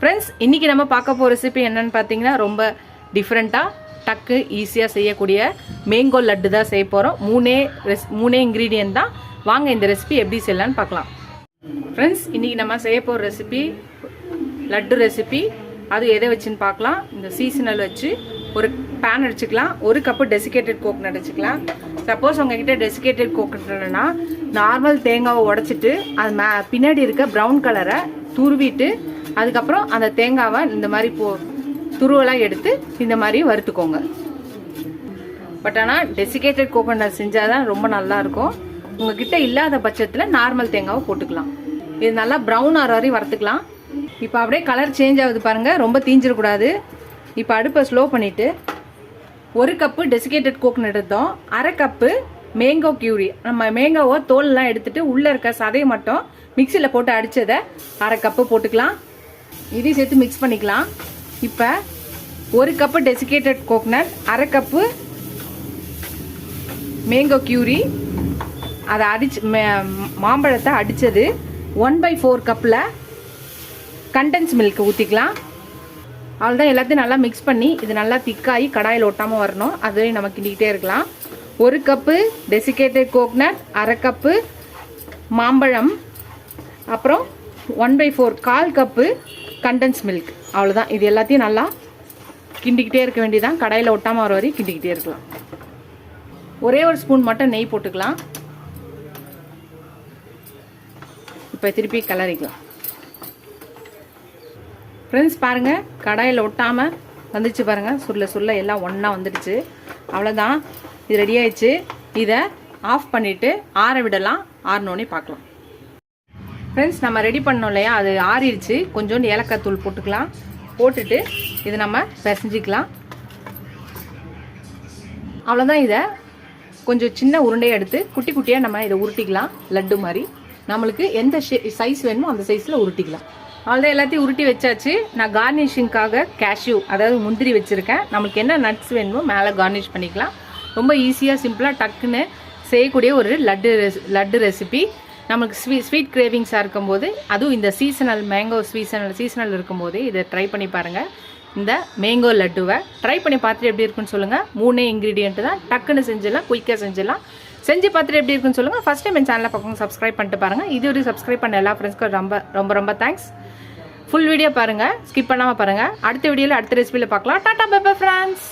Friends, இன்றைக்கி நம்ம பார்க்க போகிற ரெசிபி என்னென்னு பார்த்தீங்கன்னா ரொம்ப டிஃப்ரெண்ட்டாக டக்கு ஈஸியாக செய்யக்கூடிய மேங்கோ லட்டு தான் செய்ய போகிறோம். மூணே இன்க்ரீடியன்ட் தான். வாங்க இந்த ரெசிபி எப்படி செய்யலான்னு பார்க்கலாம். ஃப்ரெண்ட்ஸ், இன்றைக்கி நம்ம செய்ய போகிற ரெசிபி லட்டு ரெசிபி. அது எதை வச்சுன்னு பார்க்கலாம். இந்த சீசனல் வச்சு ஒரு பேன் அடிச்சுக்கலாம். 1 கப்பு டெசிகேட்டட் கோகனட் வச்சுக்கலாம். சப்போஸ் உங்ககிட்ட டெசிகேட்டட் கோகனட்னா நார்மல் தேங்காவை உடச்சிட்டு அது பின்னாடி இருக்க ப்ரௌன் கலரை துருவிட்டு அதுக்கப்புறம் அந்த தேங்காவை இந்த மாதிரி துருவெல்லாம் எடுத்து இந்த மாதிரி வறுத்துக்கோங்க. பட் ஆனால் டெசிகேட்டட் கோகனட் செஞ்சால் தான் ரொம்ப நல்லாயிருக்கும். உங்ககிட்ட இல்லாத பட்சத்தில் நார்மல் தேங்காவை போட்டுக்கலாம். இது நல்லா ப்ரௌன் ஆகிற வரையும் வறுத்துக்கலாம். இப்போ அப்படியே கலர் சேஞ்ச் ஆகுது பாருங்கள், ரொம்ப தீஞ்சிடக்கூடாது. இப்போ அடுப்பை ஸ்லோ பண்ணிவிட்டு 1 கப்பு டெசிகேட்டட் கோகனட் எடுத்தோம். 1/2 கப்பு மேங்கோ கியூரி. நம்ம மேங்கோவை தோல்லாம் எடுத்துட்டு உள்ளே இருக்க சதையை மட்டும் மிக்சியில் போட்டு அடித்ததை 1/2 கப்பு போட்டுக்கலாம். இதையும் சேர்த்து மிக்ஸ் பண்ணிக்கலாம். இப்போ 1 cup desiccated coconut, 1/2 cup mango Curie, அதை மாம்பழத்தை அடித்தது, 1/4 கப்பில் கண்டென்ஸ் மில்க் ஊற்றிக்கலாம். அவ்வளோதான். எல்லாத்தையும் நல்லா மிக்ஸ் பண்ணி இது நல்லா திக்காகி கடாயில் ஒட்டாமல் வரணும். அதுவே நம்ம கிண்டிக்கிட்டே இருக்கலாம். 1 கப்பு டெசிகேட்டட் கோகனட், 1/2 கப்பு மாம்பழம், அப்புறம் 1/4 1/4 கப்பு கண்டென்ஸ் மில்க். அவ்வளோதான். இது எல்லாத்தையும் நல்லா கிண்டிக்கிட்டே இருக்க வேண்டியதான். கடாயில் ஒட்டாமல் வர வரையும் கிண்டிக்கிட்டே இருக்கலாம். ஒரே ஒரு ஸ்பூன் மட்டும் நெய் போட்டுக்கலாம். இப்போ திருப்பி கிளறிக்கலாம். ஃப்ரெண்ட்ஸ், பாருங்கள், கடாயில் ஒட்டாமல் வந்துடுச்சு பாருங்கள். சுருள எல்லாம் ஒன்றா வந்துடுச்சு. அவ்வளோதான், இது ரெடி ஆயிடுச்சு. இதை ஆஃப் பண்ணிவிட்டு ஆற விடலாம். ஆறினோடனே பார்க்கலாம். ஃப்ரெண்ட்ஸ், நம்ம ரெடி பண்ணோம் இல்லையா, அது ஆறிடுச்சு. கொஞ்சோண்டு ஏலக்காய் தூள் போட்டுக்கலாம். போட்டுட்டு இது நம்ம பிசைஞ்சிக்கலாம். அவ்வளோதான். இதை கொஞ்சம் சின்ன உருண்டையை எடுத்து குட்டி குட்டியாக நம்ம இதை உருட்டிக்கலாம். லட்டு மாதிரி நம்மளுக்கு எந்த சைஸ் வேணுமோ அந்த சைஸில் உருட்டிக்கலாம். அவ்வளோதான். எல்லாத்தையும் உருட்டி வச்சாச்சு. நான் கார்னிஷிங்காக கேஷ்யூ, அதாவது முந்திரி வச்சுருக்கேன். நம்மளுக்கு என்ன நட்ஸ் வேணுமோ மேலே கார்னிஷ் பண்ணிக்கலாம். ரொம்ப ஈஸியாக சிம்பிளாக டக்குன்னு செய்யக்கூடிய ஒரு லட்டு ரெசிபி. நமக்கு ஸ்வீட் கிரேவிங்ஸாக இருக்கும்போது, அதுவும் இந்த சீசனல் மேங்கோ சீசனல் இருக்கும்போது இதை ட்ரை பண்ணி பாருங்கள். இந்த மேங்கோ லட்டுவை ட்ரை பண்ணி பார்த்துட்டு எப்படி இருக்குன்னு சொல்லுங்கள். 3 இன்க்ரீடியன்ட்டு தான். டக்குன்னு செஞ்சிடலாம், குயிக்காக செஞ்சிடலாம். செஞ்சு பார்த்துட்டு எப்படி இருக்குன்னு சொல்லுங்கள். ஃபஸ்ட் டைம் என் சேனலில் பக்கம் சப்ஸ்கிரைப் பண்ணிட்டு பாருங்கள். இது ஒரு சப்ஸ்கிரைப் பண்ண எல்லா ஃப்ரெண்ட்ஸ்க்கும் ரொம்ப ரொம்ப ரொம்ப தேங்க்ஸ். ஃபுல் வீடியோ பாருங்கள், ஸ்கிப் பண்ணாமல் பாருங்கள். அடுத்த வீடியோவில் அடுத்த ரெசிபியில் பார்க்கலாம். Tata bye bye friends.